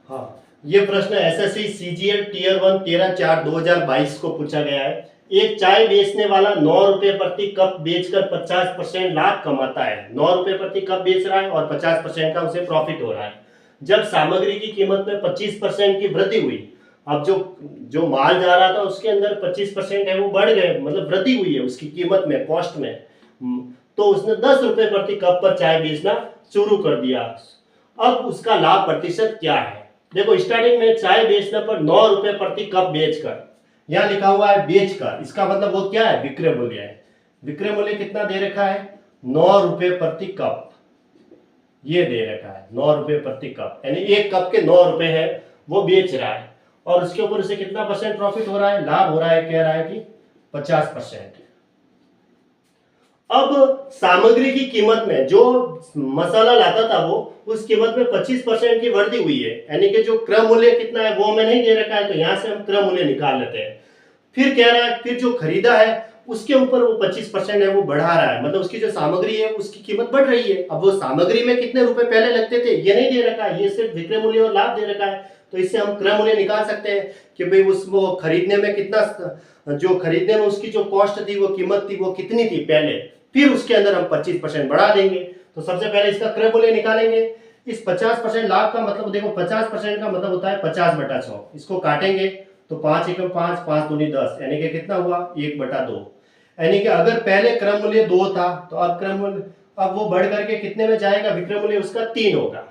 हाँ, ये प्रश्न एसएससी सीजीएल टीयर 1 13/4/2022 को पूछा गया है। एक चाय बेचने वाला 9 रुपए प्रति कप बेचकर 50% लाभ कमाता है। 9 रुपए प्रति कप बेच रहा है और 50% का उसे प्रॉफिट हो रहा है। जब सामग्री की कीमत में 25% की वृद्धि हुई, अब जो जो माल जा रहा था उसके अंदर 25% है वो बढ़ गए, मतलब वृद्धि हुई है उसकी कीमत में, कॉस्ट में। तो उसने 10 रुपए प्रति कप पर चाय बेचना शुरू कर दिया। अब उसका लाभ प्रतिशत क्या है? देखो, स्टार्टिंग में चाय बेचने पर 9 रुपए प्रति कप बेचकर, यहां लिखा हुआ है बेचकर, इसका मतलब वो क्या है? विक्रय मूल्य है। विक्रय मूल्य कितना दे रखा है? 9 रुपए प्रति कप, ये दे रखा है 9 रुपए प्रति कप, यानी एक कप के 9 रुपए है वो बेच रहा है। और उसके ऊपर उसे कितना परसेंट प्रॉफिट हो रहा है? लाभ हो रहा है, कह रहा है कि 50%। अब सामग्री की कीमत में, जो मसाला लाता था वो, उस कीमत में 25% की वृद्धि हुई है, यानी कि जो क्रय मूल्य कितना है वो हमें नहीं दे रखा है, तो यहां से हम क्रय मूल्य निकाल लेते हैं। फिर कह रहा है फिर जो खरीदा है उसके ऊपर वो 25% है वो बढ़ा रहा है, मतलब उसकी जो सामग्री है उसकी कीमत बढ़ रही है। अब वो सामग्री में कितने रुपए पहले लगते थे ये नहीं दे रखा है, ये सिर्फ विक्रय मूल्य और लाभ दे रखा है। तो इससे हम क्रय मूल्य निकाल सकते हैं कि भाई उस वो खरीदने में कितना, जो खरीदने में उसकी जो कॉस्ट थी, वो कीमत थी, वो कितनी थी पहले, फिर उसके अंदर हम 25% बढ़ा देंगे। तो सबसे पहले इसका क्रय मूल्य निकालेंगे। इस 50% लाभ का मतलब देखो, 50% का मतलब होता है 50/100। इसको काटेंगे तो 5 एकम 5, 5 दूनी 10, यानी कि कितना हुआ? 1/2। यानी कि अगर पहले क्रय मूल्य 2 था तो अब क्रय मूल्य, अब वो बढ़ करके कितने में जाएगा? विक्रय मूल्य उसका 3 होगा।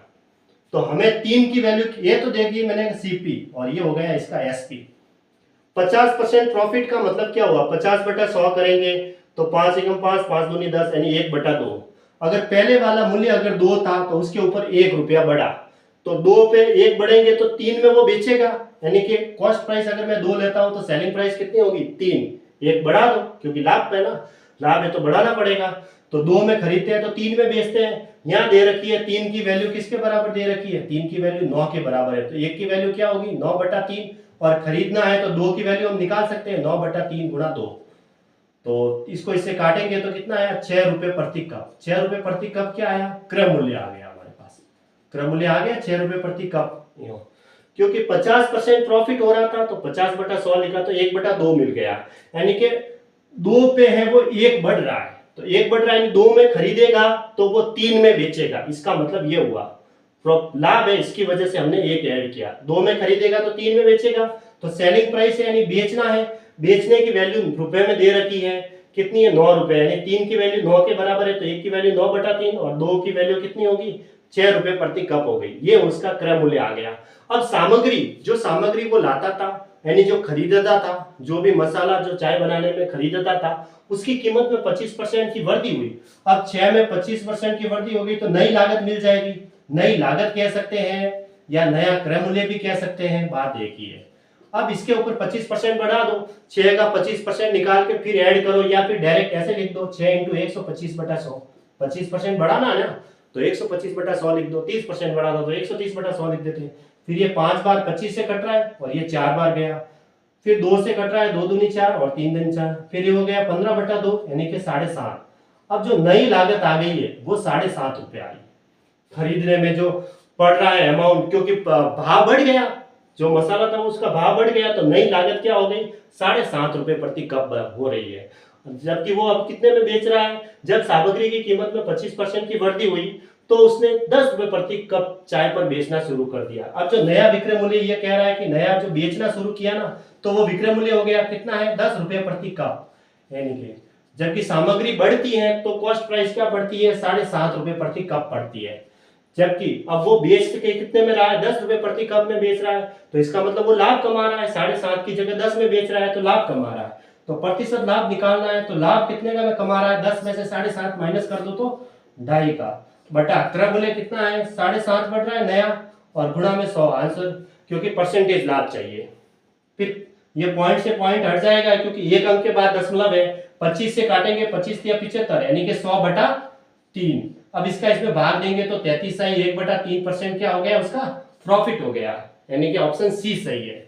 तो हमें 3 की वैल्यू, ये तो देखिए मैंने सीपी, और ये हो गया इसका एसपी। 50% प्रॉफिट का मतलब क्या हुआ? 50/100 करेंगे तो 5 एकम 5, 5 दूनी 10, यानी 1/2। अगर पहले वाला मूल्य अगर 2 था तो उसके ऊपर 1 रुपया बढ़ा, तो 2 पे 1 बढ़ेंगे तो 3 में वो बेचेगा, यानी कि कॉस्ट प्राइस अगर मैं 2 लेता हूं तो सेलिंग प्राइस कितनी होगी? 3। 1 बढ़ा दो, क्योंकि लाभ है ना, लाभ है तो बढ़ाना पड़ेगा। तो 2 में खरीदते हैं तो 3 में बेचते हैं। यहां दे रखी है 3 की वैल्यू किसके बराबर दे रखी है? 3 की वैल्यू 9 के बराबर है, तो 1 की वैल्यू क्या होगी? 9/3। और खरीदना है तो 2 की वैल्यू हम निकाल सकते हैं, 9/3 गुणा 2। तो इसको इससे काटेंगे तो कितना आया? 6 रुपए प्रति कप। 6 रुपए प्रति कप क्या आया? क्रय मूल्य आ गया हमारे पास। क्रय मूल्य आ गया 6 रुपए प्रति कप। क्योंकि 50% प्रॉफिट हो रहा था तो 50/100 लिखा तो 1/2 मिल गया, यानी कि 2 पे है वो 1 बढ़ रहा है, तो 1 बढ़ रहा है, 2 में खरीदेगा तो वो 3 में बेचेगा। इसका मतलब ये हुआ लाभ है, इसकी वजह से हमने 1 ऐड किया। 2 में खरीदेगा तो 3 में बेचेगा। तो सेलिंग प्राइस है, यानी बेचना है, बेचने की वैल्यू रुपए में दे रखी है, कितनी है? 9 रुपए, यानी 3 की वैल्यू 9 के बराबर है, तो 1 की वैल्यू 9/3 और 2 की वैल्यू कितनी होगी? 6 रुपए प्रति कप हो गई। ये उसका क्रय मूल्य आ गया। अब सामग्री, जो सामग्री वो लाता था, यानी जो खरीदता था, जो भी मसाला जो चाय बनाने में खरीदता था, उसकी कीमत में 25% की वृद्धि हुई। अब 6 में 25% की वृद्धि होगी तो नई लागत मिल जाएगी। नई लागत कह सकते हैं या नया क्रय मूल्य भी कह सकते हैं, बात एक ही है। अब इसके ऊपर 25% बढ़ा दो, 6 का 25% निकाल के फिर ऐड करो, या फिर डायरेक्ट ऐसे लिख दो 6 × 125/100। 25% बढ़ाना है ना, तो 125/100 लिख दो। 30% बढ़ा दो तो 130/100 लिख देते। फिर ये 5 बार 25 से कट रहा है और ये 4 बार गया। फिर 2 से कट रहा है, 2 दूनी 4 और 3 दूनी 4, फिर ये हो गया 15/2, यानी कि 7.5। अब जो नई लागत आ गई है वो 7.5 रुपए आई खरीदने में, जो पड़ रहा है अमाउंट, क्योंकि भाव बढ़ गया, जो मसाला था उसका भाव बढ़ गया, तो नई लागत क्या हो गई? 7.5 रुपए प्रति कप हो रही है। जबकि वो अब कितने में बेच रहा है? जब सामग्री की कीमत में 25% की वृद्धि हुई तो उसने 10 रुपए प्रति कप चाय पर बेचना शुरू कर दिया। अब जो नया विक्रय मूल्य ये कह रहा है कि नया जो बेचना शुरू किया ना, तो वो विक्रय मूल्य हो गया कितना है? 10 रुपए प्रति कप, यानी कि जबकि सामग्री बढ़ती है तो कॉस्ट प्राइस क्या बढ़ती है? 7.5 रुपए प्रति कप पड़ती है। जबकि अब वो बेच के कितने में रहा है? 10 रुपए प्रति कप में बेच रहा है, तो इसका मतलब वो लाभ कमा रहा है। 7.5 की जगह 10 में बेच रहा है तो लाभ कमा रहा है। तो प्रतिशत लाभ निकालना है, तो लाभ कितने का में कमा रहा है? 10 में से 7.5 माइनस कर दो तो 2.5 का, बटा क्रय मूल्य कितना है? 7.5 बढ़ रहा है नया, और गुणा में 100 आंसर, क्योंकि परसेंटेज लाभ चाहिए। फिर ये पॉइंट से पॉइंट हट जाएगा, क्योंकि एक अंक के बाद दशमलव है। 25 से काटेंगे, 25 या 75, यानी कि 100/3। अब इसका इसमें भाग देंगे तो 33 सही, 1/3% क्या हो गया? उसका प्रॉफिट हो गया, यानी कि ऑप्शन सी सही है।